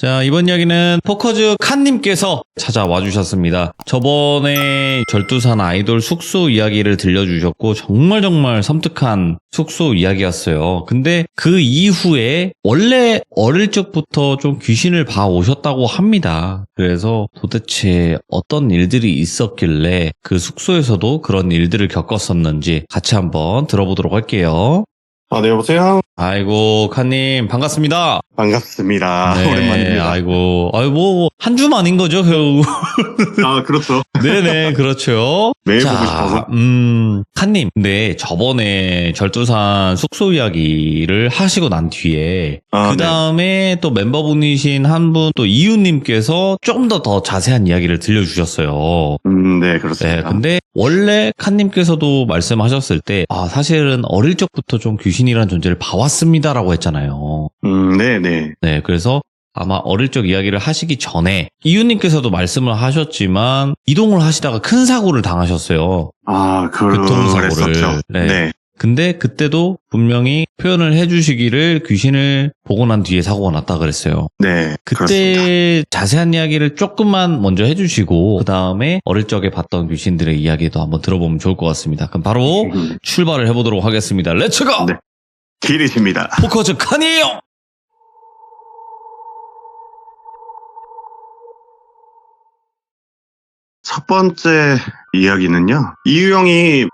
자, 이번 이야기는 포커즈 칸님께서 찾아와 주셨습니다. 저번에 절두산 아이돌 숙소 이야기를 들려주셨고 정말 섬뜩한 숙소 이야기였어요. 근데 그 이후에 원래 어릴 적부터 좀 귀신을 봐오셨다고 합니다. 그래서 도대체 어떤 일들이 있었길래 그 숙소에서도 그런 일들을 겪었었는지 같이 한번 들어보도록 할게요. 네, 여보세요? 아이고, 칸님, 반갑습니다. 반갑습니다. 네, 오랜만입니다. 아이고, 한 주 만인 거죠, 결국. 그렇죠. 네네, 그렇죠. 매일 보고 싶어서. 칸님, 근데 저번에 절두산 숙소 이야기를 하시고 난 뒤에, 그 다음에 또 멤버분이신 한 분, 또 이유님께서 좀 더 자세한 이야기를 들려주셨어요. 네, 그렇습니다. 네, 근데 원래 칸님께서도 말씀하셨을 때, 사실은 어릴 적부터 좀 귀신이라는 존재를 봐왔습니다라고 했잖아요. 네네. 네, 그래서 아마 어릴 적 이야기를 하시기 전에 이유님께서도 말씀을 하셨지만 이동을 하시다가 큰 사고를 당하셨어요. 교통사고를. 그랬었죠. 네. 근데 그때도 분명히 표현을 해주시기를 귀신을 보고 난 뒤에 사고가 났다 그랬어요. 네, 그때 그렇습니다. 자세한 이야기를 조금만 먼저 해주시고 그 다음에 어릴 적에 봤던 귀신들의 이야기도 한번 들어보면 좋을 것 같습니다. 그럼 바로 출발을 해보도록 하겠습니다. 렛츠고! 네. 길이십니다. 포커즈 칸이에요! 첫 번째 이야기는요. 이유 형이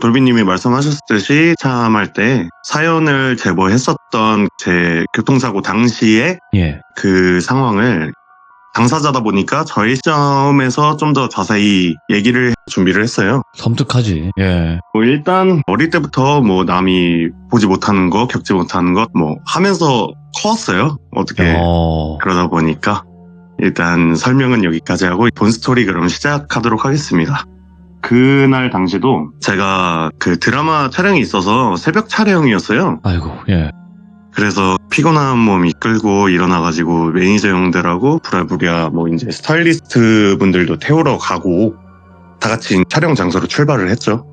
돌비님이 말씀하셨듯이 참할 때 사연을 제보했었던 제 교통사고 당시에 그 상황을 당사자다 보니까 저희 시점에서 좀 더 자세히 얘기를 준비를 했어요. 섬뜩하지. 예. 일단 어릴 때부터 남이 보지 못하는 거, 겪지 못하는 것 하면서 커왔어요. 어떻게 그러다 보니까 일단 설명은 여기까지 하고 본 스토리 그럼 시작하도록 하겠습니다. 그날 당시도 제가 그 드라마 촬영이 있어서 새벽 촬영이었어요. 아이고, 예. 그래서 피곤한 몸 이끌고 일어나가지고 매니저 형들하고 부랴부랴 이제 스타일리스트 분들도 태우러 가고 다 같이 촬영 장소로 출발을 했죠.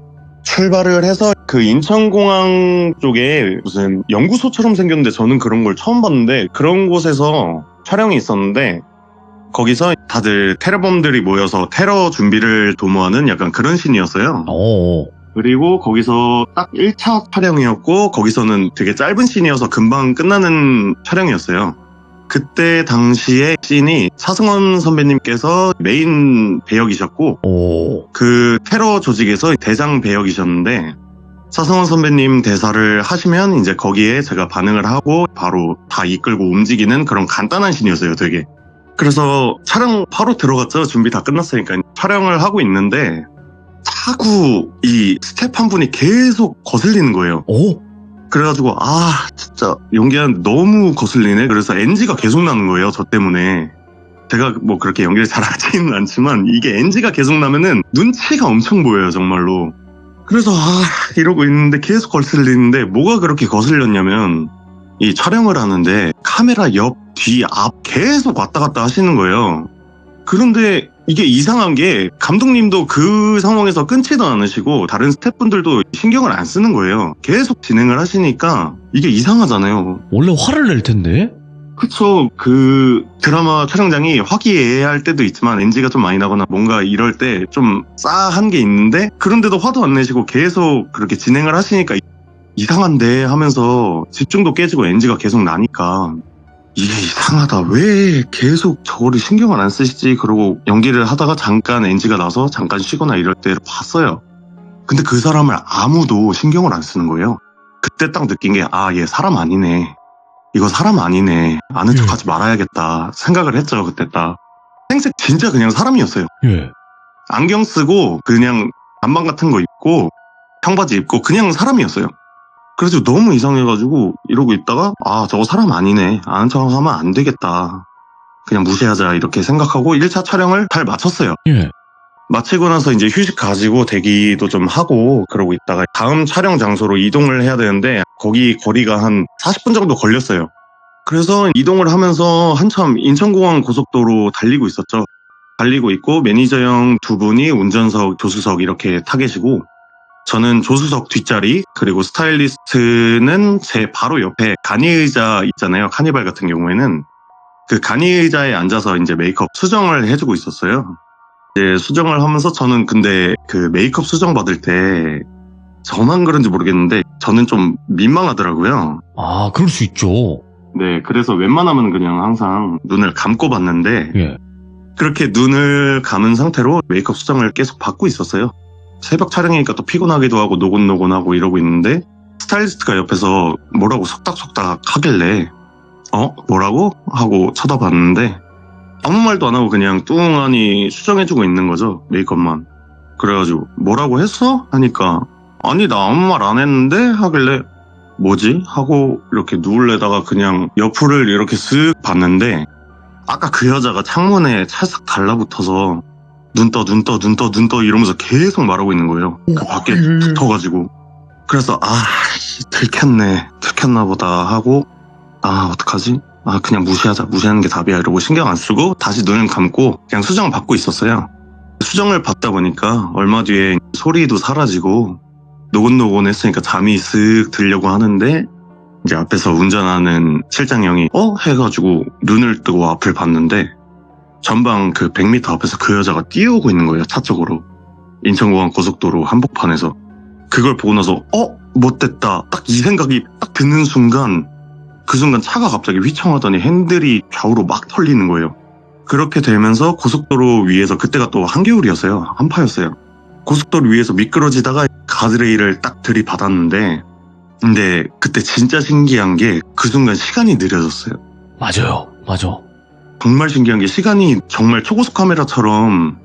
출발을 해서 그 인천공항 쪽에 무슨 연구소처럼 생겼는데 저는 그런 걸 처음 봤는데 그런 곳에서 촬영이 있었는데 거기서 다들 테러범들이 모여서 테러 준비를 도모하는 약간 그런 씬이었어요. 그리고 거기서 딱 1차 촬영이었고 거기서는 되게 짧은 씬이어서 금방 끝나는 촬영이었어요. 그때 당시에 씬이 차승원 선배님께서 메인 배역이셨고 그 테러 조직에서 대장 배역이셨는데 차승원 선배님 대사를 하시면 이제 거기에 제가 반응을 하고 바로 다 이끌고 움직이는 그런 간단한 씬이었어요, 되게. 그래서 촬영 바로 들어갔죠. 준비 다 끝났으니까. 촬영을 하고 있는데 자꾸 이 스텝 한 분이 계속 거슬리는 거예요. 그래가지고 진짜 연기하는데 너무 거슬리네. 그래서 NG가 계속 나는 거예요. 저 때문에. 제가 그렇게 연기를 잘하지는 않지만 이게 NG가 계속 나면은 눈치가 엄청 보여요, 정말로. 그래서 이러고 있는데 계속 거슬리는데 뭐가 그렇게 거슬렸냐면 이 촬영을 하는데 카메라 옆, 뒤, 앞 계속 왔다 갔다 하시는 거예요. 그런데 이게 이상한 게 감독님도 그 상황에서 끊지도 않으시고 다른 스태프분들도 신경을 안 쓰는 거예요. 계속 진행을 하시니까 이게 이상하잖아요. 원래 화를 낼 텐데? 그쵸. 그 드라마 촬영장이 화기애애할 때도 있지만 NG가 좀 많이 나거나 뭔가 이럴 때 좀 싸한 게 있는데 그런데도 화도 안 내시고 계속 그렇게 진행을 하시니까 이상한데 하면서 집중도 깨지고 NG가 계속 나니까 이게 이상하다. 왜 계속 저거를 신경을 안 쓰시지? 그러고 연기를 하다가 잠깐 NG가 나서 잠깐 쉬거나 이럴 때를 봤어요. 근데 그 사람을 아무도 신경을 안 쓰는 거예요. 그때 딱 느낀 게 얘 사람 아니네. 이거 사람 아니네. 아는 척 하지 말아야겠다 생각을 했죠. 그때 딱 생색 진짜 그냥 사람이었어요. 안경 쓰고 그냥 안방 같은 거 입고 청바지 입고 그냥 사람이었어요. 그래서 너무 이상해가지고 이러고 있다가 저거 사람 아니네. 아는 척하면 안 되겠다. 그냥 무시하자 이렇게 생각하고 1차 촬영을 잘 마쳤어요. 마치고 나서 이제 휴식 가지고 대기도 좀 하고 그러고 있다가 다음 촬영 장소로 이동을 해야 되는데 거기 거리가 한 40분 정도 걸렸어요. 그래서 이동을 하면서 한참 인천공항 고속도로 달리고 있었죠. 달리고 있고 매니저 형 두 분이 운전석, 조수석 이렇게 타 계시고 저는 조수석 뒷자리, 그리고 스타일리스트는 제 바로 옆에 간이의자 있잖아요. 카니발 같은 경우에는 그 간이의자에 앉아서 이제 메이크업 수정을 해주고 있었어요. 이제 수정을 하면서 저는 근데 그 메이크업 수정 받을 때 저만 그런지 모르겠는데 저는 좀 민망하더라고요. 아, 그럴 수 있죠. 네, 그래서 웬만하면 그냥 항상 눈을 감고 봤는데 예. 그렇게 눈을 감은 상태로 메이크업 수정을 계속 받고 있었어요. 새벽 촬영이니까 또 피곤하기도 하고 노곤노곤하고 이러고 있는데 스타일리스트가 옆에서 뭐라고 속닥속닥 하길래 뭐라고? 하고 쳐다봤는데 아무 말도 안 하고 그냥 뚱하니 수정해주고 있는 거죠. 메이크업만. 그래가지고 뭐라고 했어? 하니까 아니 나 아무 말 안 했는데? 하길래 뭐지? 하고 이렇게 누울래다가 그냥 옆을 이렇게 쓱 봤는데 아까 그 여자가 창문에 찰싹 달라붙어서 눈 떠 이러면서 계속 말하고 있는 거예요. 그 밖에 붙어가지고. 그래서 들켰나 보다 하고 어떡하지? 그냥 무시하는 게 답이야 이러고 신경 안 쓰고 다시 눈을 감고 그냥 수정을 받고 있었어요. 수정을 받다 보니까 얼마 뒤에 소리도 사라지고 노곤노곤했으니까 잠이 쓱 들려고 하는데 이제 앞에서 운전하는 실장 형이 해가지고 눈을 뜨고 앞을 봤는데 전방 그 100m 앞에서 그 여자가 뛰어오고 있는 거예요. 차 쪽으로. 인천공항 고속도로 한복판에서. 그걸 보고 나서 못됐다 딱 이 생각이 딱 드는 순간 그 순간 차가 갑자기 휘청하더니 핸들이 좌우로 막 털리는 거예요. 그렇게 되면서 고속도로 위에서 그때가 또 한겨울이었어요. 한파였어요. 고속도로 위에서 미끄러지다가 가드레일을 딱 들이받았는데 근데 그때 진짜 신기한 게 그 순간 시간이 느려졌어요. 맞아. 정말 신기한 게 시간이 정말 초고속 카메라처럼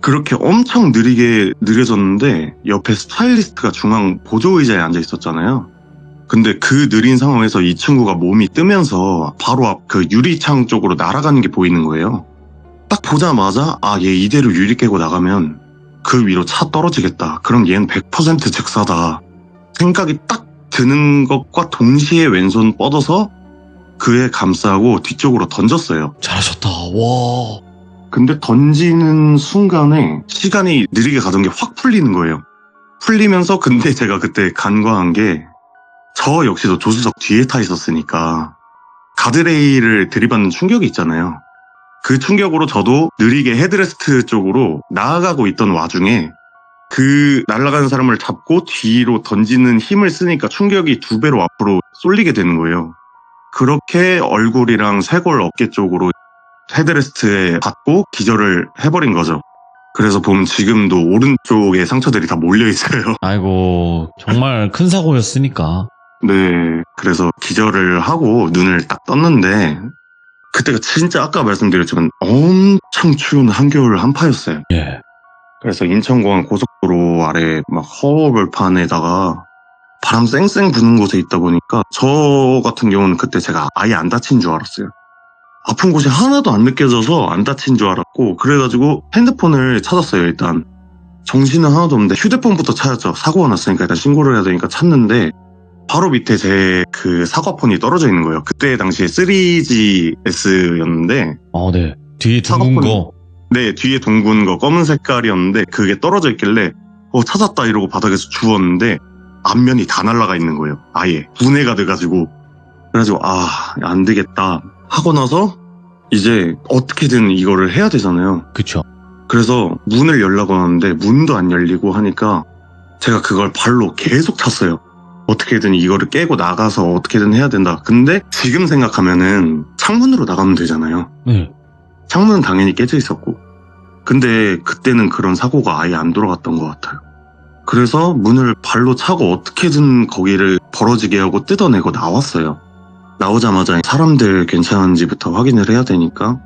그렇게 엄청 느리게 느려졌는데 옆에 스타일리스트가 중앙 보조의자에 앉아 있었잖아요. 근데 그 느린 상황에서 이 친구가 몸이 뜨면서 바로 앞 그 유리창 쪽으로 날아가는 게 보이는 거예요. 딱 보자마자 얘 이대로 유리 깨고 나가면 그 위로 차 떨어지겠다. 그럼 얘는 100% 즉사다. 생각이 딱 드는 것과 동시에 왼손 뻗어서 그에 감싸고 뒤쪽으로 던졌어요. 잘하셨다. 와. 근데 던지는 순간에 시간이 느리게 가던 게 확 풀리는 거예요. 풀리면서 근데 제가 그때 간과한 게 저 역시도 조수석 뒤에 타 있었으니까 가드레일을 들이받는 충격이 있잖아요. 그 충격으로 저도 느리게 헤드레스트 쪽으로 나아가고 있던 와중에 그 날아가는 사람을 잡고 뒤로 던지는 힘을 쓰니까 충격이 2배로 앞으로 쏠리게 되는 거예요. 그렇게 얼굴이랑 쇄골 어깨 쪽으로 헤드레스트에 받고 기절을 해버린 거죠. 그래서 보면 지금도 오른쪽에 상처들이 다 몰려 있어요. 아이고, 정말 큰 사고였으니까. 네, 그래서 기절을 하고 눈을 딱 떴는데 그때가 진짜 아까 말씀드렸지만 엄청 추운 한겨울 한파였어요. 예. 그래서 인천공항 고속도로 아래 막 허벌판에다가 바람 쌩쌩 부는 곳에 있다 보니까 저 같은 경우는 그때 제가 아예 안 다친 줄 알았어요. 아픈 곳이 하나도 안 느껴져서 안 다친 줄 알았고 그래가지고 핸드폰을 찾았어요. 일단 정신은 하나도 없는데 휴대폰부터 찾았죠. 사고가 났으니까 일단 신고를 해야 되니까 찾는데 바로 밑에 제 그 사과폰이 떨어져 있는 거예요. 그때 당시에 3GS였는데 네. 뒤에 둥근 거. 네, 뒤에 둥근 거 검은 색깔이었는데 그게 떨어져 있길래 찾았다 이러고 바닥에서 주웠는데 앞면이 다 날아가 있는 거예요. 아예 분해가 돼가지고 그래가지고 안 되겠다 하고 나서 이제 어떻게든 이거를 해야 되잖아요. 그쵸. 그래서 문을 열라고 하는데 문도 안 열리고 하니까 제가 그걸 발로 계속 찼어요. 어떻게든 이거를 깨고 나가서 어떻게든 해야 된다. 근데 지금 생각하면은 창문으로 나가면 되잖아요. 네. 창문은 당연히 깨져 있었고 근데 그때는 그런 사고가 아예 안 돌아갔던 것 같아요. 그래서 문을 발로 차고 어떻게든 거기를 벌어지게 하고 뜯어내고 나왔어요. 나오자마자 사람들 괜찮은지부터 확인을 해야 되니까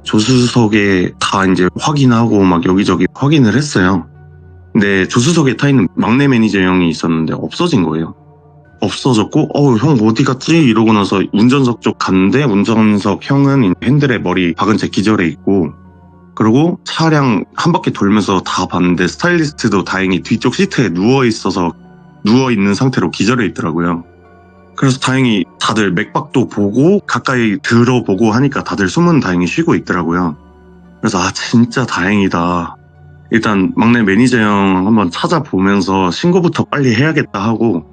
조수석에 다 이제 확인하고 막 여기저기 확인을 했어요. 근데 조수석에 타 있는 막내 매니저 형이 있었는데 없어진 거예요. 없어졌고 형 어디 갔지? 이러고 나서 운전석 쪽 갔는데 운전석 형은 핸들에 머리 박은 채 기절해 있고 그리고 차량 한 바퀴 돌면서 다 봤는데 스타일리스트도 다행히 뒤쪽 시트에 누워있는 상태로 기절해 있더라고요. 그래서 다행히 다들 맥박도 보고 가까이 들어보고 하니까 다들 숨은 다행히 쉬고 있더라고요. 그래서 진짜 다행이다. 일단 막내 매니저 형 한번 찾아보면서 신고부터 빨리 해야겠다 하고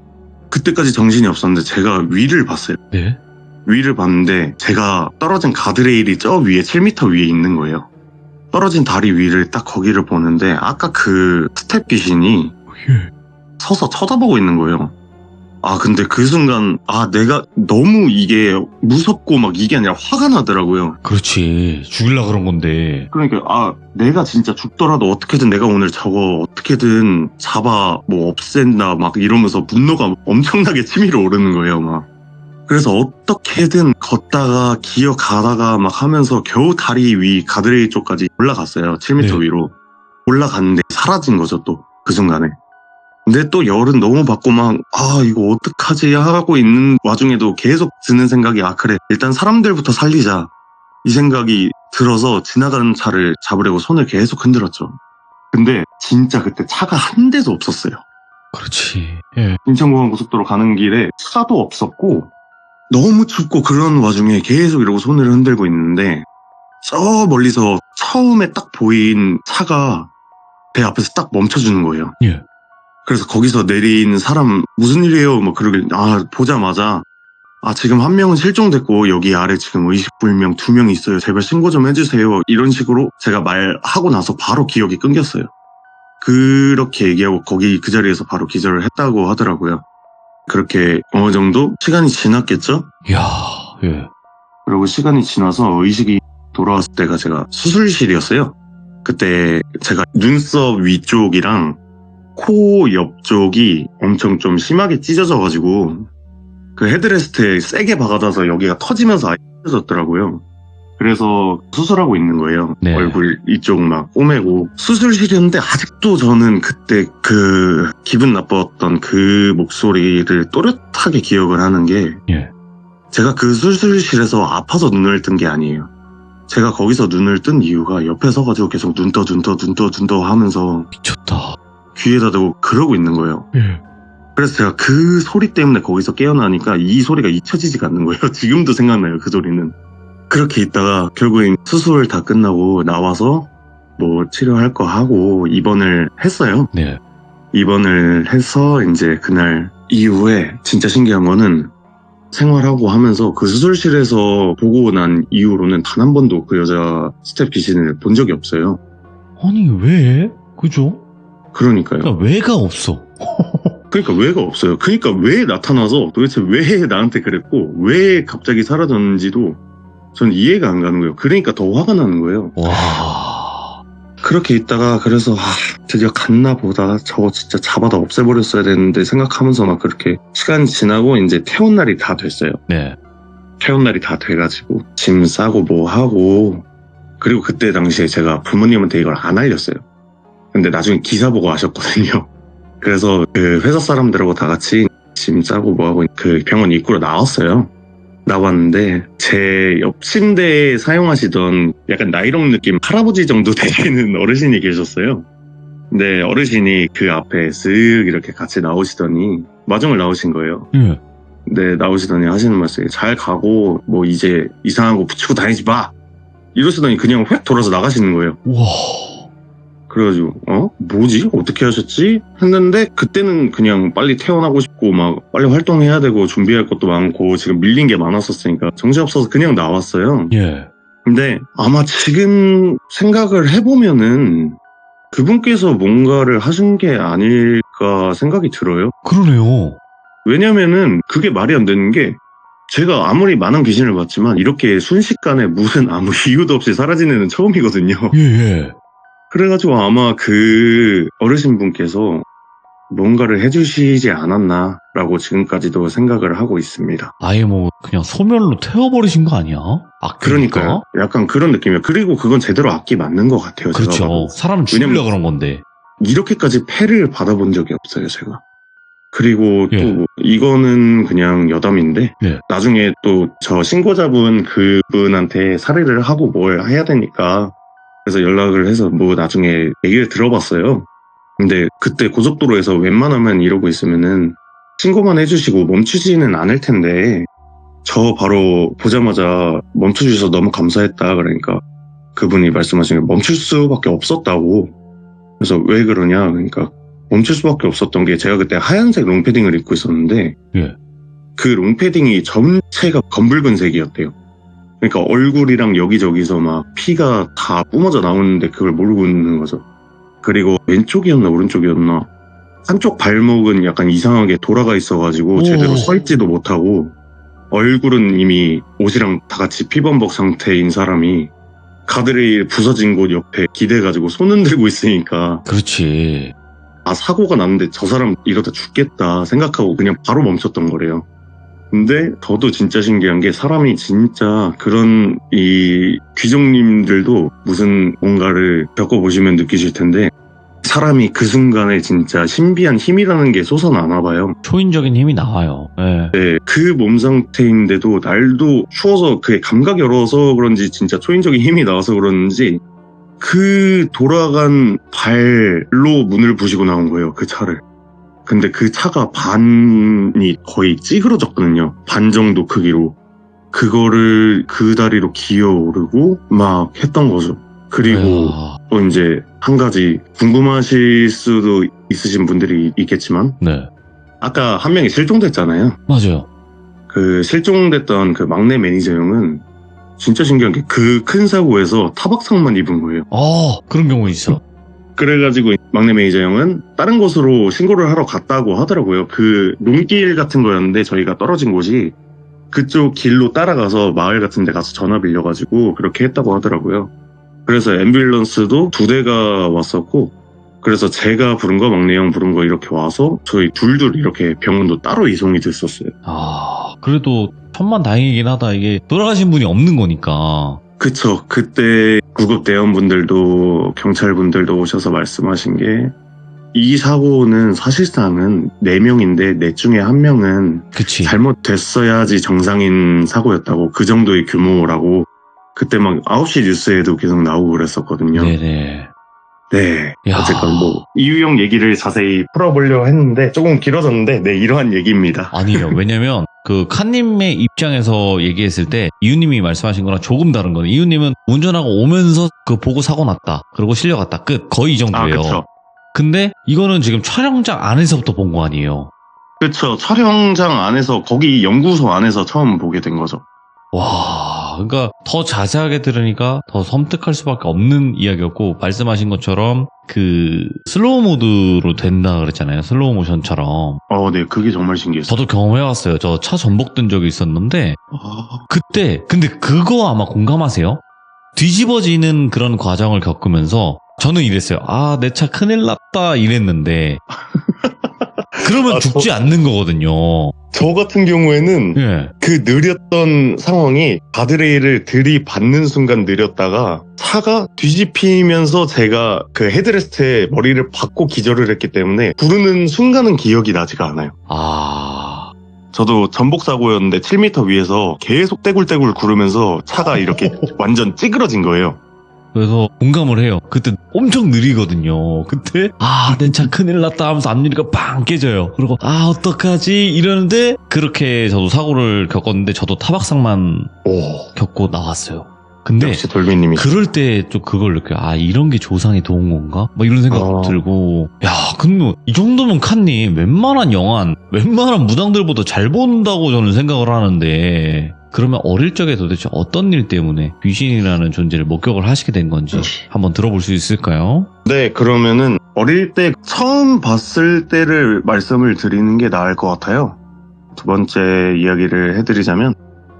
그때까지 정신이 없었는데 제가 위를 봤어요. 네. 위를 봤는데 제가 떨어진 가드레일이 저 위에 7m 위에 있는 거예요. 떨어진 다리 위를 딱 거기를 보는데 아까 그 스텝 귀신이 서서 쳐다보고 있는 거예요. 근데 그 순간 내가 너무 이게 무섭고 막 이게 아니라 화가 나더라고요. 그렇지. 죽일라 그런 건데. 그러니까 내가 진짜 죽더라도 어떻게든 내가 오늘 저거 어떻게든 잡아 뭐 없앤다 막 이러면서 분노가 엄청나게 치밀어 오르는 거예요 막. 그래서 어떻게든 걷다가 기어가다가 막 하면서 겨우 다리 위 가드레일 쪽까지 올라갔어요. 7m 네. 위로 올라갔는데 사라진 거죠 또 그 순간에. 근데 또 열은 너무 받고 막 이거 어떡하지 하고 있는 와중에도 계속 드는 생각이 그래 일단 사람들부터 살리자 이 생각이 들어서 지나가는 차를 잡으려고 손을 계속 흔들었죠. 근데 진짜 그때 차가 한 대도 없었어요. 그렇지. 예. 인천공항고속도로 가는 길에 차도 없었고 너무 춥고 그런 와중에 계속 이러고 손을 흔들고 있는데 저 멀리서 처음에 딱 보인 차가 배 앞에서 딱 멈춰주는 거예요. 예. 그래서 거기서 내린 사람 무슨 일이에요? 뭐 그러길 보자마자 지금 한 명은 실종됐고 여기 아래 지금 의식불명 2명 있어요. 제발 신고 좀 해주세요. 이런 식으로 제가 말하고 나서 바로 기억이 끊겼어요. 그렇게 얘기하고 거기 그 자리에서 바로 기절을 했다고 하더라고요. 그렇게 어느 정도 시간이 지났겠죠? 이야, 예. 그리고 시간이 지나서 의식이 돌아왔을 때가 제가 수술실이었어요. 그때 제가 눈썹 위쪽이랑 코 옆쪽이 엄청 좀 심하게 찢어져가지고 그 헤드레스트에 세게 박아놔서 여기가 터지면서 아예 찢어졌더라고요. 그래서 수술하고 있는 거예요. 네. 얼굴 이쪽 막 꼬매고 수술실이었는데 아직도 저는 그때 그 기분 나빴던 그 목소리를 또렷하게 기억을 하는 게 예. 제가 그 수술실에서 아파서 눈을 뜬 게 아니에요. 제가 거기서 눈을 뜬 이유가 옆에 서가지고 계속 눈 떠 하면서 미쳤다. 귀에다 대고 그러고 있는 거예요. 예. 그래서 제가 그 소리 때문에 거기서 깨어나니까 이 소리가 잊혀지지가 않는 거예요. 지금도 생각나요, 그 소리는. 그렇게 있다가 결국엔 수술 다 끝나고 나와서 뭐 치료할 거 하고 입원을 했어요. 네. 입원을 해서 이제 그날 이후에 진짜 신기한 거는 생활하고 하면서 그 수술실에서 보고 난 이후로는 단 한 번도 그 여자 스텝 귀신을 본 적이 없어요. 아니, 왜? 그죠? 그러니까요. 그러니까 왜가 없어. 그러니까 왜가 없어요. 그러니까 왜 나타나서 도대체 왜 나한테 그랬고 왜 갑자기 사라졌는지도 전 이해가 안 가는 거예요. 그러니까 더 화가 나는 거예요. 와. 그렇게 있다가 그래서 드디어 갔나 보다 저거 진짜 잡아다 없애버렸어야 되는데 생각하면서 막 그렇게 시간이 지나고 이제 퇴원 날이 다 됐어요. 네. 퇴원 날이 다 돼가지고 짐 싸고 뭐 하고 그리고 그때 당시에 제가 부모님한테 이걸 안 알렸어요. 근데 나중에 기사 보고 아셨거든요. 그래서 그 회사 사람들하고 다 같이 짐 싸고 뭐하고 그 병원 입구로 나왔어요. 나왔는데 제 옆 침대에 사용하시던 약간 나이롱 느낌 할아버지 정도 되시는 어르신이 계셨어요. 근데 어르신이 그 앞에 쓱 이렇게 같이 나오시더니 마중을 나오신 거예요. 예. 근데 나오시더니 하시는 말씀이 잘 가고 뭐 이제 이상한 거 붙이고 다니지 마! 이러시더니 그냥 획 돌아서 나가시는 거예요. 와. 그래가지고 뭐지? 어떻게 하셨지? 했는데 그때는 그냥 빨리 퇴원하고 싶고 막 빨리 활동해야 되고 준비할 것도 많고 지금 밀린 게 많았었으니까 정신없어서 그냥 나왔어요. 예. 근데 아마 지금 생각을 해보면은 그분께서 뭔가를 하신 게 아닐까 생각이 들어요. 그러네요. 왜냐면은 그게 말이 안 되는 게 제가 아무리 많은 귀신을 봤지만 이렇게 순식간에 무슨 아무 이유도 없이 사라지는 애는 처음이거든요. 예, 예. 그래가지고 아마 그 어르신분께서 뭔가를 해주시지 않았나라고 지금까지도 생각을 하고 있습니다. 아예 뭐 그냥 소멸로 태워버리신 거 아니야? 그러니까요. 약간 그런 느낌이에요. 그리고 그건 제대로 악기 맞는 것 같아요. 제가 그렇죠. 봐도. 사람을 죽이려 왜냐면 그런 건데. 이렇게까지 패를 받아본 적이 없어요, 제가. 그리고 예. 또 이거는 그냥 여담인데 예. 나중에 또 저 신고자분 그분한테 살해를 하고 뭘 해야 되니까 그래서 연락을 해서 뭐 나중에 얘기를 들어봤어요. 근데 그때 고속도로에서 웬만하면 이러고 있으면은 신고만 해주시고 멈추지는 않을 텐데 저 바로 보자마자 멈춰주셔서 너무 감사했다 그러니까 그분이 말씀하신 게 멈출 수밖에 없었다고. 그래서 왜 그러냐 그러니까 멈출 수밖에 없었던 게 제가 그때 하얀색 롱패딩을 입고 있었는데 예. 그 롱패딩이 전체가 검붉은색이었대요. 그러니까 얼굴이랑 여기저기서 막 피가 다 뿜어져 나오는데 그걸 모르고 있는 거죠. 그리고 왼쪽이었나 오른쪽이었나 한쪽 발목은 약간 이상하게 돌아가 있어가지고 제대로 서 있지도 못하고 얼굴은 이미 옷이랑 다 같이 피범벅 상태인 사람이 가드레일 부서진 곳 옆에 기대가지고 손 흔들고 있으니까 그렇지. 아 사고가 났는데 저 사람 이러다 죽겠다 생각하고 그냥 바로 멈췄던 거래요. 근데 저도 진짜 신기한 게 사람이 진짜 그런 이 귀족님들도 무슨 뭔가를 겪어보시면 느끼실 텐데 사람이 그 순간에 진짜 신비한 힘이라는 게 솟아나나 봐요. 초인적인 힘이 나와요. 네. 네, 그 몸 상태인데도 날도 추워서 그게 감각이 얼어서 그런지 진짜 초인적인 힘이 나와서 그런지 그 돌아간 발로 문을 부시고 나온 거예요. 그 차를. 근데 그 차가 반이 거의 찌그러졌거든요. 반 정도 크기로. 그거를 그 다리로 기어오르고 막 했던 거죠. 그리고 또 이제 한 가지 궁금하실 수도 있으신 분들이 있겠지만 네. 아까 한 명이 실종됐잖아요. 맞아요. 그 실종됐던 그 막내 매니저 형은 진짜 신기한 게 그 큰 사고에서 타박상만 입은 거예요. 그런 경우 있어. 그래가지고 막내 매니저 형은 다른 곳으로 신고를 하러 갔다고 하더라고요. 그 논길 같은 거였는데 저희가 떨어진 곳이 그쪽 길로 따라가서 마을 같은 데 가서 전화 빌려가지고 그렇게 했다고 하더라고요. 그래서 앰뷸런스도 2대가 왔었고 그래서 제가 부른 거 막내 형 부른 거 이렇게 와서 저희 둘둘 이렇게 병원도 따로 이송이 됐었어요. 그래도 천만다행이긴 하다. 이게 돌아가신 분이 없는 거니까. 그쵸. 그때 구급대원분들도 경찰분들도 오셔서 말씀하신 게 이 사고는 사실상은 4명인데 4 중에 1명은 그치. 잘못됐어야지 정상인 사고였다고 그 정도의 규모라고 그때 막 9시 뉴스에도 계속 나오고 그랬었거든요. 네네. 네. 야. 어쨌건 뭐 이유형 얘기를 자세히 풀어보려고 했는데 조금 길어졌는데 네 이러한 얘기입니다. 아니에요. 왜냐면 그 칸님의 입장에서 얘기했을 때 이유님이 말씀하신 거랑 조금 다른 거예요. 이유님은 운전하고 오면서 그 보고 사고 났다. 그리고 실려갔다. 끝. 거의 이 정도예요. 그쵸. 근데 이거는 지금 촬영장 안에서부터 본 거 아니에요. 그쵸. 촬영장 안에서 거기 연구소 안에서 처음 보게 된 거죠. 와, 그러니까 더 자세하게 들으니까 더 섬뜩할 수밖에 없는 이야기였고 말씀하신 것처럼 그 슬로우 모드로 된다 그랬잖아요. 슬로우 모션처럼. 네. 그게 정말 신기했어요. 저도 경험해봤어요. 저 차 전복된 적이 있었는데 그때 근데 그거 아마 공감하세요? 뒤집어지는 그런 과정을 겪으면서 저는 이랬어요. 내 차 큰일 났다 이랬는데 그러면 죽지 않는 거거든요. 저 같은 경우에는 예. 그 느렸던 상황이 가드레일을 들이받는 순간 느렸다가 차가 뒤집히면서 제가 그 헤드레스트에 머리를 박고 기절을 했기 때문에 부르는 순간은 기억이 나지가 않아요. 저도 전복 사고였는데 7m 위에서 계속 떼굴떼굴 구르면서 차가 이렇게 완전 찌그러진 거예요. 그래서 공감을 해요. 그때 엄청 느리거든요. 그때 내 차 큰일 났다 하면서 앞유리가 빵 깨져요. 그리고 어떡하지 이러는데 그렇게 저도 사고를 겪었는데 저도 타박상만 겪고 나왔어요. 근데 역시 돌비님이 그럴 때 좀 그걸 느껴요. 이런 게 조상에 도운 건가? 막 이런 생각 들고 근데 이 정도면 칸님 웬만한 영화 웬만한 무당들보다 잘 본다고 저는 생각을 하는데 그러면 어릴 적에 도대체 어떤 일 때문에 귀신이라는 존재를 목격을 하시게 된 건지 한번 들어볼 수 있을까요? 네, 그러면은 어릴 때 처음 봤을 때를 말씀을 드리는 게 나을 것 같아요. 두 번째 이야기를 해드리자면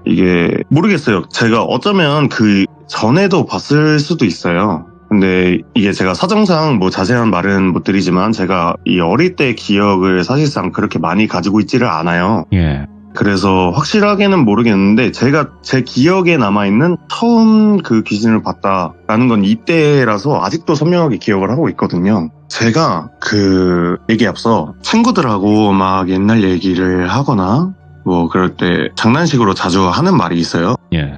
이게 모르겠어요. 제가 어쩌면 그 전에도 봤을 수도 있어요. 근데 이게 제가 사정상 뭐 자세한 말은 못 드리지만 제가 이 어릴 때 기억을 사실상 그렇게 많이 가지고 있지를 않아요. 예. 그래서 확실하게는 모르겠는데 제가 제 기억에 남아있는 처음 그 귀신을 봤다라는 건 이때라서 아직도 선명하게 기억을 하고 있거든요. 제가 그 얘기 앞서 친구들하고 막 옛날 얘기를 하거나 뭐 그럴 때 장난식으로 자주 하는 말이 있어요. 예.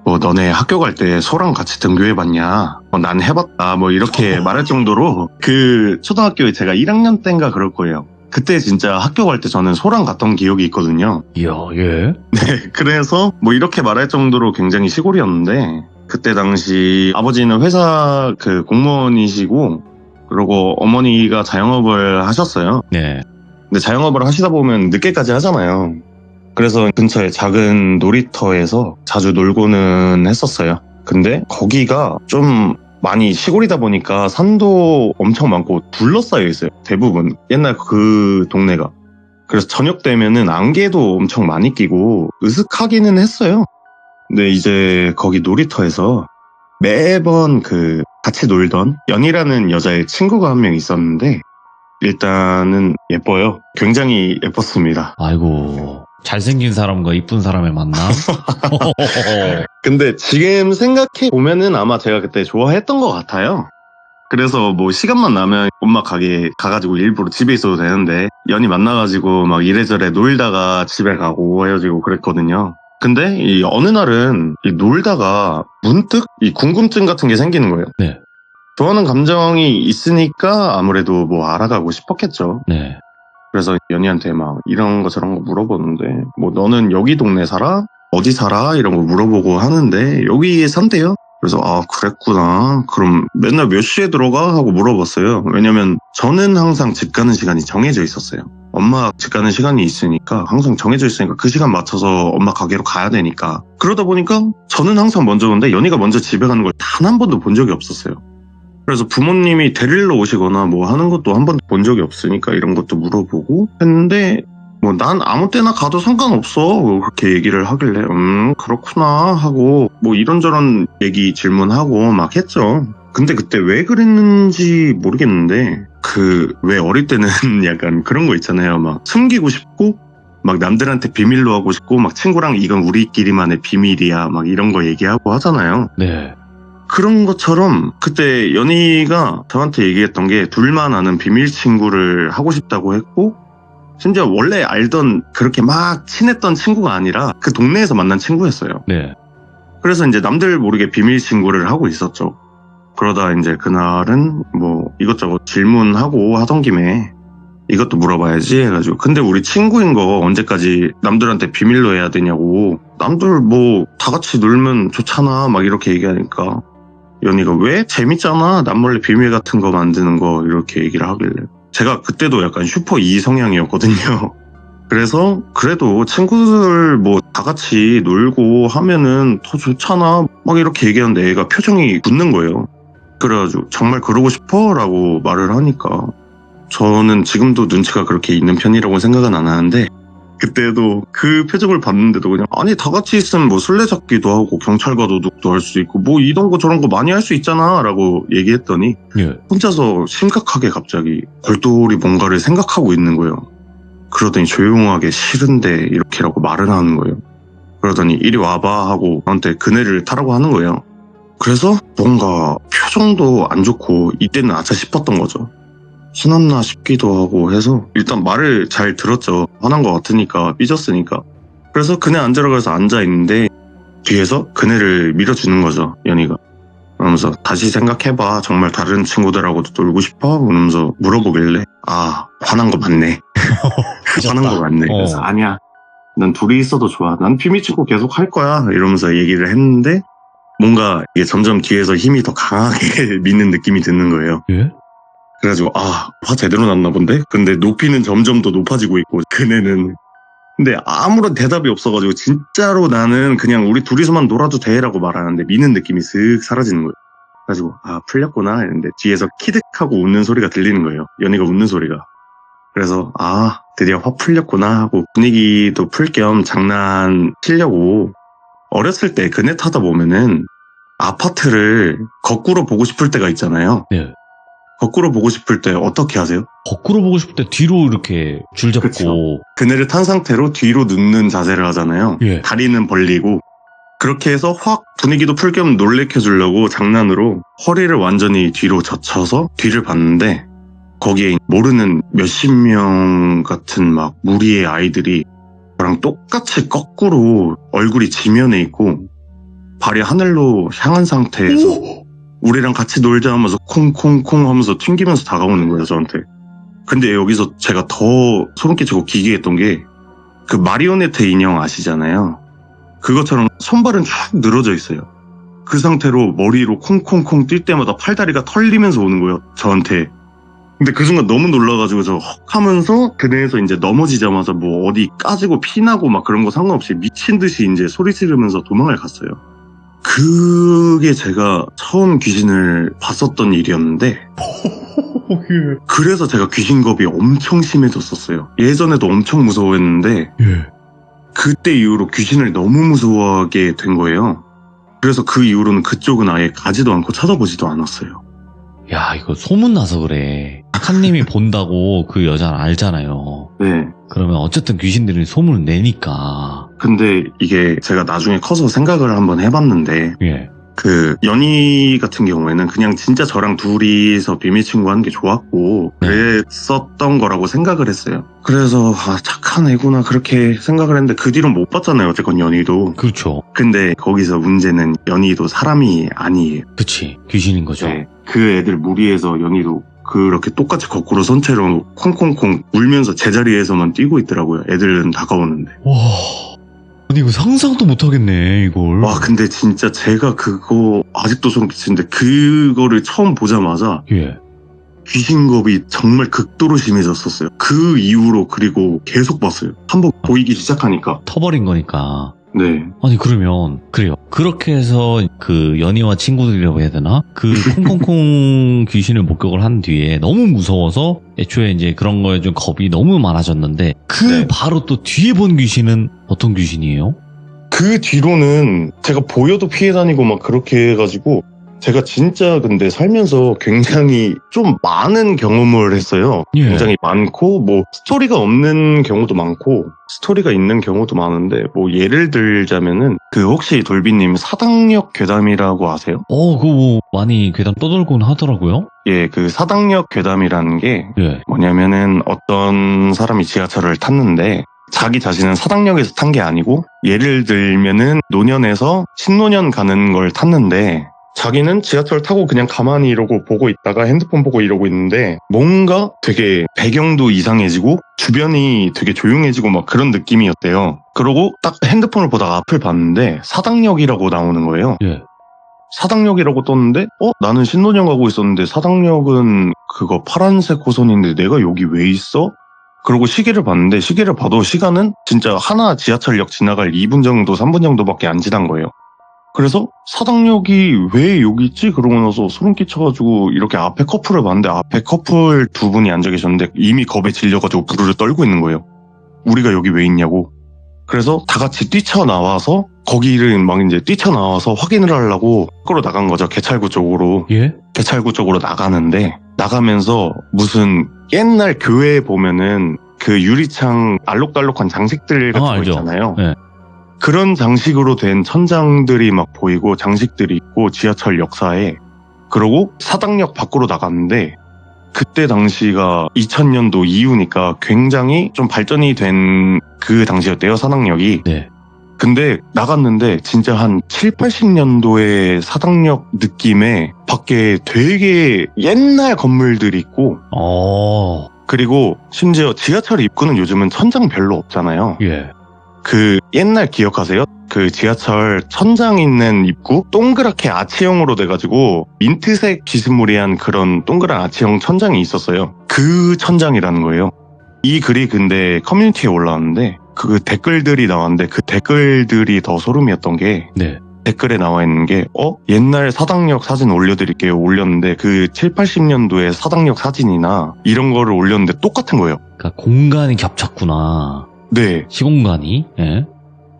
뭐 너네 학교 갈 때 소랑 같이 등교해봤냐? 난 해봤다. 뭐 이렇게 말할 정도로 그 초등학교에 제가 1학년 때인가 그럴 거예요. 그때 진짜 학교 갈 때 저는 소랑 갔던 기억이 있거든요. 이야, 예. 네, 그래서 뭐 이렇게 말할 정도로 굉장히 시골이었는데 그때 당시 아버지는 회사 그 공무원이시고 그리고 어머니가 자영업을 하셨어요. 네. 근데 자영업을 하시다 보면 늦게까지 하잖아요. 그래서 근처에 작은 놀이터에서 자주 놀고는 했었어요. 근데 거기가 좀 많이 시골이다 보니까 산도 엄청 많고 둘러싸여 있어요. 대부분 옛날 그 동네가. 그래서 저녁 되면은 안개도 엄청 많이 끼고 으슥하기는 했어요. 근데 이제 거기 놀이터에서 매번 그 같이 놀던 연희라는 여자의 친구가 한 명 있었는데 일단은 예뻐요. 굉장히 예뻤습니다. 아이고, 잘생긴 사람과 이쁜 사람의 만남? 근데 지금 생각해 보면은 아마 제가 그때 좋아했던 것 같아요. 그래서 뭐 시간만 나면 엄마 가게 가가지고 일부러 집에 있어도 되는데 연희 만나가지고 막 이래저래 놀다가 집에 가고 헤어지고 그랬거든요. 근데 이 어느 날은 이 놀다가 문득 이 궁금증 같은 게 생기는 거예요. 네. 좋아하는 감정이 있으니까 아무래도 뭐 알아가고 싶었겠죠. 네. 그래서 연희한테 막 이런 거 저런 거 물어보는데 뭐 너는 여기 동네 살아? 어디 살아? 이런 거 물어보고 하는데 여기에 산대요. 그래서 아 그랬구나. 그럼 맨날 몇 시에 들어가? 하고 물어봤어요. 왜냐면 저는 항상 집 가는 시간이 정해져 있었어요. 엄마 집 가는 시간이 있으니까 항상 정해져 있으니까 그 시간 맞춰서 엄마 가게로 가야 되니까 그러다 보니까 저는 항상 먼저 오는데 연희가 먼저 집에 가는 걸 단 한 번도 본 적이 없었어요. 그래서 부모님이 데리러 오시거나 뭐 하는 것도 한 번도 본 적이 없으니까 이런 것도 물어보고 했는데 뭐 난 아무 때나 가도 상관없어 그렇게 얘기를 하길래 그렇구나 하고 뭐 이런저런 얘기 질문하고 막 했죠. 근데 그때 왜 그랬는지 모르겠는데 그 왜 어릴 때는 약간 그런 거 있잖아요. 막 숨기고 싶고 막 남들한테 비밀로 하고 싶고 막 친구랑 이건 우리끼리만의 비밀이야 막 이런 거 얘기하고 하잖아요. 네. 그런 것처럼 그때 연희가 저한테 얘기했던 게 둘만 아는 비밀 친구를 하고 싶다고 했고 심지어 원래 알던 그렇게 막 친했던 친구가 아니라 그 동네에서 만난 친구였어요. 네. 그래서 이제 남들 모르게 비밀 친구를 하고 있었죠. 그러다 이제 그날은 뭐 이것저것 질문하고 하던 김에 이것도 물어봐야지 해가지고 근데 우리 친구인 거 언제까지 남들한테 비밀로 해야 되냐고 남들 뭐 다 같이 놀면 좋잖아 막 이렇게 얘기하니까 연희가 왜? 재밌잖아. 남몰래 비밀 같은 거 만드는 거 이렇게 얘기를 하길래 제가 그때도 약간 슈퍼 E 성향이었거든요. 그래서 그래도 친구들 뭐 다 같이 놀고 하면은 더 좋잖아 막 이렇게 얘기하는데 애가 표정이 굳는 거예요. 그래가지고 정말 그러고 싶어? 라고 말을 하니까 저는 지금도 눈치가 그렇게 있는 편이라고 생각은 안 하는데 그때도 그 표정을 봤는데도 그냥 아니 다 같이 있으면 뭐 술래잡기도 하고 경찰과 도둑도 할 수 있고 뭐 이런 거 저런 거 많이 할 수 있잖아 라고 얘기했더니 예. 혼자서 심각하게 갑자기 별도리 뭔가를 생각하고 있는 거예요. 그러더니 조용하게 싫은데 이렇게라고 말을 하는 거예요. 그러더니 이리 와봐 하고 저한테 그네를 타라고 하는 거예요. 그래서 뭔가 표정도 안 좋고 이때는 아차 싶었던 거죠. 화났나 싶기도 하고 해서 일단 말을 잘 들었죠. 화난 것 같으니까 삐졌으니까. 그래서 그네 앉으러 가서 앉아있는데 뒤에서 그네를 밀어주는 거죠. 연희가. 그러면서 다시 생각해봐. 정말 다른 친구들하고도 놀고 싶어? 그러면서 물어보길래 아 화난 거 맞네. 화난 거 맞네. 그래서 아니야. 난 둘이 있어도 좋아. 난 비밀 친구 계속 할 거야. 이러면서 얘기를 했는데 뭔가 이게 점점 뒤에서 힘이 더 강하게 믿는 느낌이 드는 거예요. 예? 그래가지고 화 제대로 났나 본데? 근데 높이는 점점 더 높아지고 있고 그네는 근데 아무런 대답이 없어가지고 진짜로 나는 그냥 우리 둘이서만 놀아도 돼라고 말하는데 미는 느낌이 슥 사라지는 거예요. 그래가지고 풀렸구나 했는데 뒤에서 키득하고 웃는 소리가 들리는 거예요. 연희가 웃는 소리가. 그래서 드디어 화 풀렸구나 하고 분위기도 풀 겸 장난치려고 어렸을 때 그네 타다 보면은 아파트를 거꾸로 보고 싶을 때가 있잖아요. 네. 거꾸로 보고 싶을 때 어떻게 하세요? 거꾸로 보고 싶을 때 뒤로 이렇게 줄 잡고. 그쵸. 그네를 탄 상태로 뒤로 눕는 자세를 하잖아요. 예. 다리는 벌리고 그렇게 해서 확 분위기도 풀 겸 놀래켜주려고 장난으로 허리를 완전히 뒤로 젖혀서 뒤를 봤는데 거기에 모르는 몇십 명 같은 막 무리의 아이들이 저랑 똑같이 거꾸로 얼굴이 지면에 있고 발이 하늘로 향한 상태에서 우리랑 같이 놀자 하면서 콩콩콩 하면서 튕기면서 다가오는 거예요, 저한테. 근데 여기서 제가 더 소름 끼치고 기괴했던 게 그 마리오네트 인형 아시잖아요. 그것처럼 손발은 쭉 늘어져 있어요. 그 상태로 머리로 콩콩콩 뛸 때마다 팔다리가 털리면서 오는 거예요, 저한테. 근데 그 순간 너무 놀라가지고 저 헉 하면서 그네에서 이제 넘어지자마자 뭐 어디 까지고 피나고 막 그런 거 상관없이 미친 듯이 이제 소리 지르면서 도망을 갔어요. 그게 제가 처음 귀신을 봤었던 일이었는데 그래서 제가 귀신겁이 엄청 심해졌었어요. 예전에도 엄청 무서워했는데 예. 그때 이후로 귀신을 너무 무서워하게 된 거예요. 그래서 그 이후로는 그쪽은 아예 가지도 않고 쳐다보지도 않았어요. 야, 이거 소문나서 그래. 칸님이 본다고 그 여자는 알잖아요. 네. 그러면 어쨌든 귀신들이 소문을 내니까. 근데 이게 제가 나중에 커서 생각을 한번 해봤는데 예. 그 연희 같은 경우에는 그냥 진짜 저랑 둘이서 비밀 친구하는 게 좋았고 그랬었던 거라고 생각을 했어요. 그래서 착한 애구나 그렇게 생각을 했는데 그 뒤로 못 봤잖아요. 어쨌건 연희도. 그렇죠. 근데 거기서 문제는 연희도 사람이 아니에요. 그치. 귀신인 거죠. 네. 그 애들 무리해서 연희도 그렇게 똑같이 거꾸로 선 채로 콩콩콩 울면서 제자리에서만 뛰고 있더라고요. 애들은 다가오는데. 와. 아니, 이거 상상도 못하겠네, 이걸. 와, 근데 진짜 제가 그거 아직도 소름 끼치는데 그거를 처음 보자마자 예. 귀신겁이 정말 극도로 심해졌었어요. 그 이후로 그리고 계속 봤어요. 한번 보이기 시작하니까. 터버린 거니까. 네. 아니, 그러면, 그래요. 그렇게 해서 그 연희와 친구들이라고 해야 되나? 그 콩콩콩 귀신을 목격을 한 뒤에 너무 무서워서 애초에 이제 그런 거에 좀 겁이 너무 많아졌는데 그 네. 바로 또 뒤에 본 귀신은 어떤 귀신이에요? 그 뒤로는 제가 보여도 피해 다니고 막 그렇게 해가지고 제가 진짜 근데 살면서 굉장히 좀 많은 경험을 했어요. 예. 굉장히 많고 뭐 스토리가 없는 경우도 많고 스토리가 있는 경우도 많은데 뭐 예를 들자면은 그 혹시 돌비님 사당역 괴담이라고 아세요? 그거 뭐 많이 괴담 떠돌곤 하더라고요. 예, 그 사당역 괴담이라는 게 예. 뭐냐면은 어떤 사람이 지하철을 탔는데 자기 자신은 사당역에서 탄 게 아니고 예를 들면은 노년에서 신노년 가는 걸 탔는데 자기는 지하철 타고 그냥 가만히 이러고 보고 있다가 핸드폰 보고 이러고 있는데 뭔가 되게 배경도 이상해지고 주변이 되게 조용해지고 막 그런 느낌이었대요. 그러고 딱 핸드폰을 보다가 앞을 봤는데 사당역이라고 나오는 거예요. 예. 사당역이라고 떴는데 나는 신논현 가고 있었는데 사당역은 그거 파란색 호선인데 내가 여기 왜 있어? 그리고 시계를 봤는데 시계를 봐도 시간은 진짜 하나 지하철역 지나갈 2분 정도 3분 정도밖에 안 지난 거예요. 그래서 사당역이 왜 여기 있지? 그러고 나서 소름 끼쳐가지고 이렇게 앞에 커플을 봤는데 앞에 커플 두 분이 앉아 계셨는데 이미 겁에 질려가지고 부르르 떨고 있는 거예요. 우리가 여기 왜 있냐고. 그래서 다 같이 뛰쳐나와서 거기를 막 이제 뛰쳐나와서 확인을 하려고 밖으로 나간 거죠. 개찰구 쪽으로. 예? 개찰구 쪽으로 나가는데 나가면서 무슨 옛날 교회에 보면은 그 유리창 알록달록한 장식들 같은 거 알죠. 있잖아요. 네. 그런 장식으로 된 천장들이 막 보이고 장식들이 있고 지하철 역사에 그러고 사당역 밖으로 나갔는데 그때 당시가 2000년도 이후니까 굉장히 좀 발전이 된 그 당시였대요. 사당역이. 네. 근데 나갔는데 진짜 한 7, 80년도의 사당역 느낌에 밖에 되게 옛날 건물들이 있고 그리고 심지어 지하철 입구는 요즘은 천장 별로 없잖아요. 예. 그 옛날 기억하세요? 그 지하철 천장 있는 입구 동그랗게 아치형으로 돼가지고 민트색 비스무리한 그런 동그란 아치형 천장이 있었어요. 그 천장이라는 거예요. 이 글이 근데 커뮤니티에 올라왔는데 그 댓글들이 나왔는데 그 댓글들이 더 소름이었던 게 네. 댓글에 나와 있는 게 옛날 사당역 사진 올려드릴게요 올렸는데 그 7, 80년도의 사당역 사진이나 이런 거를 올렸는데 똑같은 거예요. 그러니까 공간이 겹쳤구나. 네. 시공간이. 예.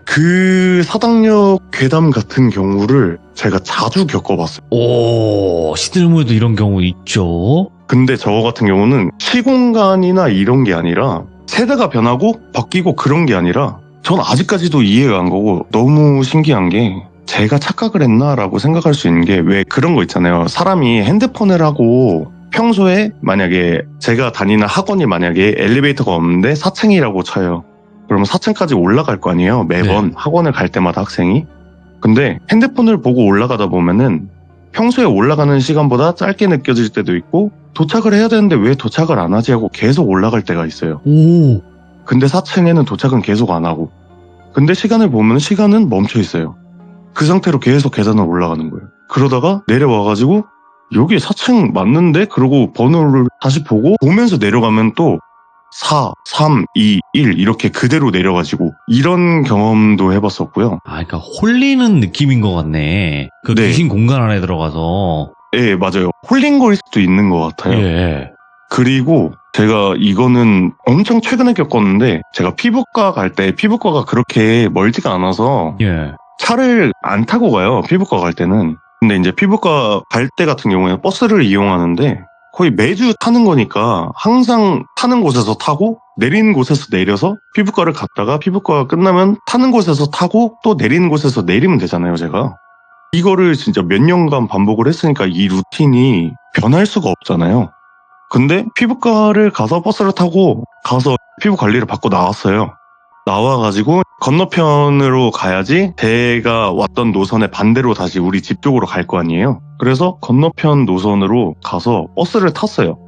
그 사당역 괴담 같은 경우를 제가 자주 겪어봤어요. 시들무에도 이런 경우 있죠. 근데 저 같은 경우는 시공간이나 이런 게 아니라 세대가 변하고 바뀌고 그런 게 아니라 전 아직까지도 이해가 안 가고 너무 신기한 게 제가 착각을 했나라고 생각할 수 있는 게 왜 그런 거 있잖아요. 사람이 핸드폰을 하고 평소에 만약에 제가 다니는 학원이 만약에 엘리베이터가 없는데 4층이라고 쳐요. 그러면 4층까지 올라갈 거 아니에요. 매번 네. 학원을 갈 때마다 학생이. 근데 핸드폰을 보고 올라가다 보면은 평소에 올라가는 시간보다 짧게 느껴질 때도 있고 도착을 해야 되는데 왜 도착을 안 하지 하고 계속 올라갈 때가 있어요. 근데 4층에는 도착은 계속 안 하고 근데 시간을 보면 시간은 멈춰 있어요. 그 상태로 계속 계단을 올라가는 거예요. 그러다가 내려와가지고 여기 4층 맞는데? 그러고 번호를 다시 보면서 내려가면 또 4, 3, 2, 1 이렇게 그대로 내려가지고 이런 경험도 해봤었고요. 아, 그러니까 홀리는 느낌인 것 같네. 그 네. 귀신 공간 안에 들어가서. 예, 맞아요. 홀린 거일 수도 있는 것 같아요. 예. 그리고 제가 이거는 엄청 최근에 겪었는데 제가 피부과 갈 때 피부과가 그렇게 멀지가 않아서 예. 차를 안 타고 가요. 피부과 갈 때는. 근데 이제 피부과 갈 때 같은 경우에 버스를 이용하는데 거의 매주 타는 거니까 항상 타는 곳에서 타고 내리는 곳에서 내려서 피부과를 갔다가 피부과가 끝나면 타는 곳에서 타고 또 내리는 곳에서 내리면 되잖아요, 제가. 이거를 진짜 몇 년간 반복을 했으니까 이 루틴이 변할 수가 없잖아요. 근데 피부과를 가서 버스를 타고 가서 피부 관리를 받고 나왔어요. 나와가지고 건너편으로 가야지 제가 왔던 노선의 반대로 다시 우리 집 쪽으로 갈 거 아니에요. 그래서 건너편 노선으로 가서 버스를 탔어요.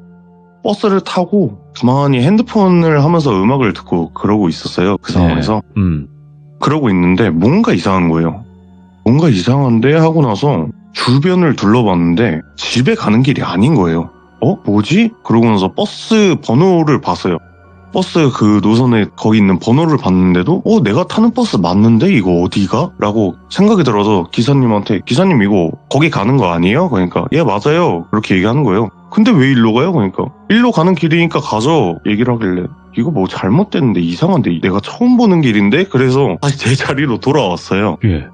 버스를 타고 가만히 핸드폰을 하면서 음악을 듣고 그러고 있었어요. 그 상황에서. 그러고 있는데 뭔가 이상한 거예요. 뭔가 이상한데 하고 나서 주변을 둘러봤는데 집에 가는 길이 아닌 거예요. 뭐지? 그러고 나서 버스 번호를 봤어요. 버스 그 노선에 거기 있는 번호를 봤는데도 내가 타는 버스 맞는데 이거 어디가? 라고 생각이 들어서 기사님한테 기사님 이거 거기 가는 거 아니에요? 그러니까 예 맞아요 그렇게 얘기하는 거예요. 근데 왜 일로 가요? 그러니까 일로 가는 길이니까 가죠 얘기를 하길래 이거 뭐 잘못됐는데 이상한데 내가 처음 보는 길인데 그래서 다시 제 자리로 돌아왔어요. 예.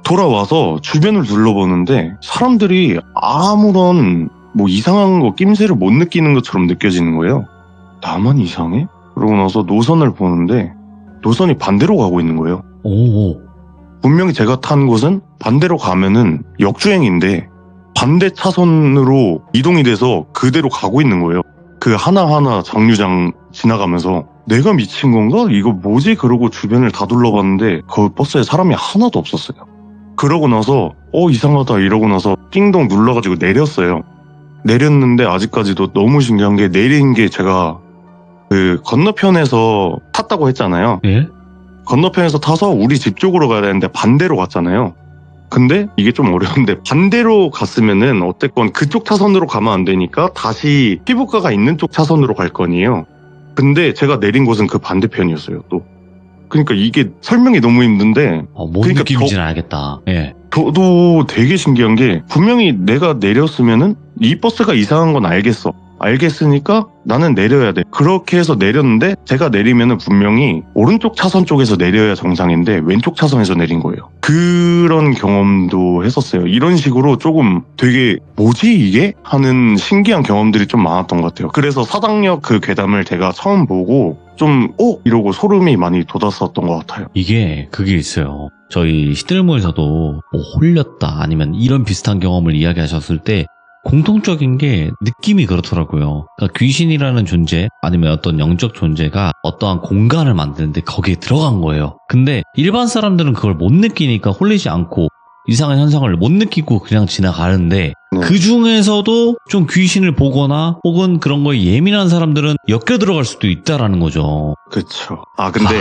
돌아와서 주변을 둘러보는데 사람들이 아무런 뭐 이상한 거 낌새를 못 느끼는 것처럼 느껴지는 거예요. 나만 이상해? 그러고 나서 노선을 보는데 노선이 반대로 가고 있는 거예요. 오. 분명히 제가 탄 곳은 반대로 가면은 역주행인데 반대 차선으로 이동이 돼서 그대로 가고 있는 거예요. 그 하나하나 정류장 지나가면서 내가 미친 건가? 이거 뭐지? 그러고 주변을 다 둘러봤는데 그 버스에 사람이 하나도 없었어요. 그러고 나서 이상하다 이러고 나서 띵동 눌러가지고 내렸어요. 내렸는데 아직까지도 너무 신기한 게 내린 게 제가 그 건너편에서 탔다고 했잖아요. 예? 건너편에서 타서 우리 집 쪽으로 가야 되는데 반대로 갔잖아요. 근데 이게 좀 어려운데 반대로 갔으면은 어쨌건 그쪽 차선으로 가면 안 되니까 다시 피부과가 있는 쪽 차선으로 갈 거 아니에요. 근데 제가 내린 곳은 그 반대편이었어요, 또. 그러니까 이게 설명이 너무 힘든데. 뭔 그러니까 느낌인지는 알겠다. 예. 저도 되게 신기한 게 분명히 내가 내렸으면은 이 버스가 이상한 건 알겠어. 알겠으니까 나는 내려야 돼. 그렇게 해서 내렸는데 제가 내리면은 분명히 오른쪽 차선 쪽에서 내려야 정상인데 왼쪽 차선에서 내린 거예요. 그런 경험도 했었어요. 이런 식으로 조금 되게 뭐지 이게? 하는 신기한 경험들이 좀 많았던 것 같아요. 그래서 사당역 그 괴담을 제가 처음 보고 좀 이러고 소름이 많이 돋았었던 것 같아요. 이게 그게 있어요. 저희 시들모에서도 뭐 홀렸다 아니면 이런 비슷한 경험을 이야기하셨을 때 공통적인 게 느낌이 그렇더라고요. 그러니까 귀신이라는 존재 아니면 어떤 영적 존재가 어떠한 공간을 만드는데 거기에 들어간 거예요. 근데 일반 사람들은 그걸 못 느끼니까 홀리지 않고 이상한 현상을 못 느끼고 그냥 지나가는데 그 중에서도 좀 귀신을 보거나 혹은 그런 거에 예민한 사람들은 엮여 들어갈 수도 있다라는 거죠. 그렇죠. 근데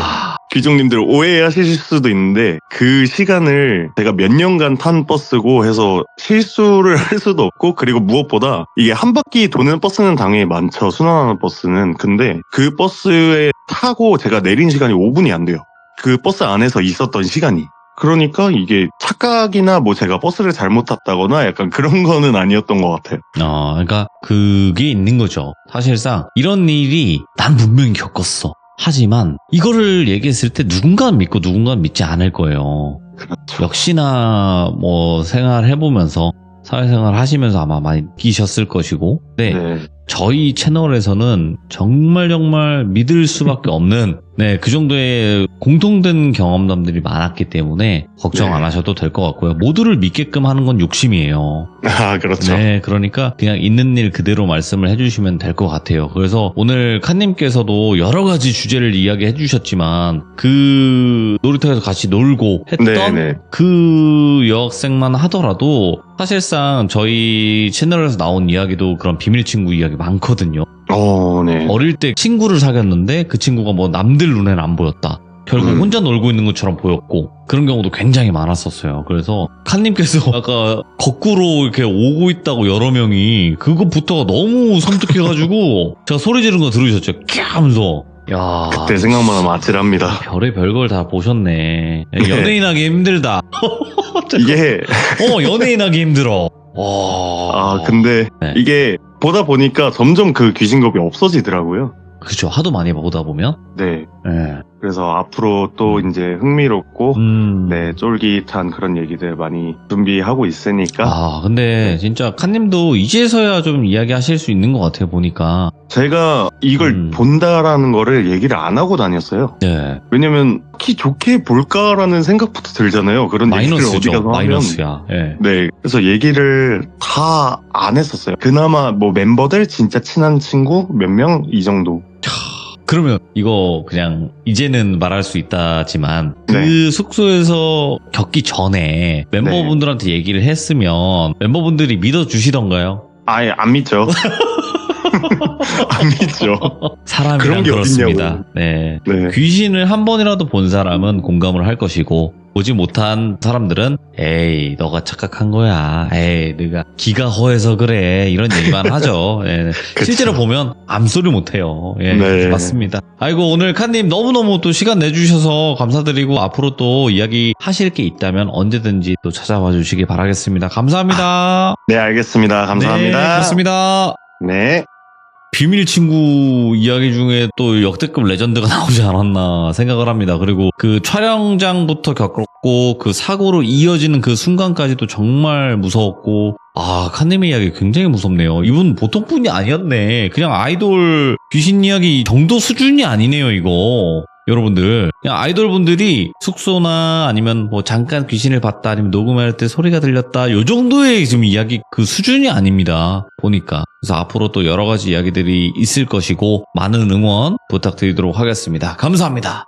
귀족님들 오해하실 수도 있는데 그 시간을 제가 몇 년간 탄 버스고 해서 실수를 할 수도 없고 그리고 무엇보다 이게 한 바퀴 도는 버스는 당연히 많죠. 순환하는 버스는. 근데 그 버스에 타고 제가 내린 시간이 5분이 안 돼요. 그 버스 안에서 있었던 시간이. 그러니까 이게 착각이나 뭐 제가 버스를 잘못 탔다거나 약간 그런 거는 아니었던 것 같아요. 그러니까 그게 있는 거죠. 사실상 이런 일이 난 분명히 겪었어. 하지만 이거를 얘기했을 때 누군가는 믿고 누군가는 믿지 않을 거예요. 그렇죠. 역시나 뭐 생활해보면서 사회생활 하시면서 아마 많이 느끼셨을 것이고 네. 저희 채널에서는 정말 믿을 수밖에 없는 그 정도의 공통된 경험담들이 많았기 때문에 걱정 안 하셔도 될 것 같고요. 모두를 믿게끔 하는 건 욕심이에요. 그렇죠. 네, 그러니까 그냥 있는 일 그대로 말씀을 해주시면 될 것 같아요. 그래서 오늘 칸님께서도 여러 가지 주제를 이야기해 주셨지만 그 놀이터에서 같이 놀고 했던 그 여학생만 하더라도 사실상 저희 채널에서 나온 이야기도 그런 비밀 친구 이야기 많거든요. 네. 어릴 때 친구를 사귀었는데 그 친구가 뭐 남들 눈에는 안 보였다. 결국 혼자 놀고 있는 것처럼 보였고 그런 경우도 굉장히 많았었어요. 그래서 칸님께서 아까 거꾸로 이렇게 오고 있다고 여러 명이 그것부터가 너무 섬뜩해가지고 제가 소리 지른 거 들으셨죠? 캬 하면서 야 그때 생각만 하면 아찔합니다. 별의 별걸 다 보셨네. 연예인하기 힘들다. 이게 연예인하기 힘들어. 와. 근데 네. 이게 보다 보니까 점점 그 귀신겁이 없어지더라고요. 그쵸. 하도 많이 보다 보면. 네. 네. 그래서 앞으로 또 이제 흥미롭고 네, 쫄깃한 그런 얘기들 많이 준비하고 있으니까. 근데 진짜 칸님도 이제서야 좀 이야기하실 수 있는 것 같아요, 보니까. 제가 이걸 본다라는 거를 얘기를 안 하고 다녔어요. 네. 왜냐면 키 좋게 볼까라는 생각부터 들잖아요. 그런 얘기를 어디 마이너스죠. 가서 하면. 마이너스야. 네. 네. 그래서 얘기를 다 안 했었어요. 그나마 뭐 멤버들 진짜 친한 친구 몇 명 이 정도. 그러면 이거 그냥 이제는 말할 수 있다지만 그 네. 숙소에서 겪기 전에 멤버분들한테 얘기를 했으면 멤버분들이 믿어주시던가요? 아예 안 믿죠. 안 믿죠. 사람이란 그런 게 그렇습니다. 어딨냐고. 네. 네. 귀신을 한 번이라도 본 사람은 공감을 할 것이고 보지 못한 사람들은 에이 너가 착각한 거야. 에이 네가 기가 허해서 그래. 이런 얘기만 하죠. 예. 실제로 보면 암소리 못해요. 예, 네. 맞습니다. 아이고 오늘 칸님 너무너무 또 시간 내주셔서 감사드리고 앞으로 또 이야기 하실 게 있다면 언제든지 또 찾아와 주시기 바라겠습니다. 감사합니다. 네, 알겠습니다. 감사합니다. 네, 그렇습니다. 네. 비밀 친구 이야기 중에 또 역대급 레전드가 나오지 않았나 생각을 합니다. 그리고 그 촬영장부터 겪었고 그 사고로 이어지는 그 순간까지도 정말 무서웠고 칸님의 이야기 굉장히 무섭네요. 이분 보통 분이 아니었네. 그냥 아이돌 귀신 이야기 정도 수준이 아니네요, 이거. 여러분들 그냥 아이돌 분들이 숙소나 아니면 뭐 잠깐 귀신을 봤다 아니면 녹음할 때 소리가 들렸다 요 정도의 지금 이야기 그 수준이 아닙니다 보니까. 그래서 앞으로 또 여러 가지 이야기들이 있을 것이고 많은 응원 부탁드리도록 하겠습니다. 감사합니다.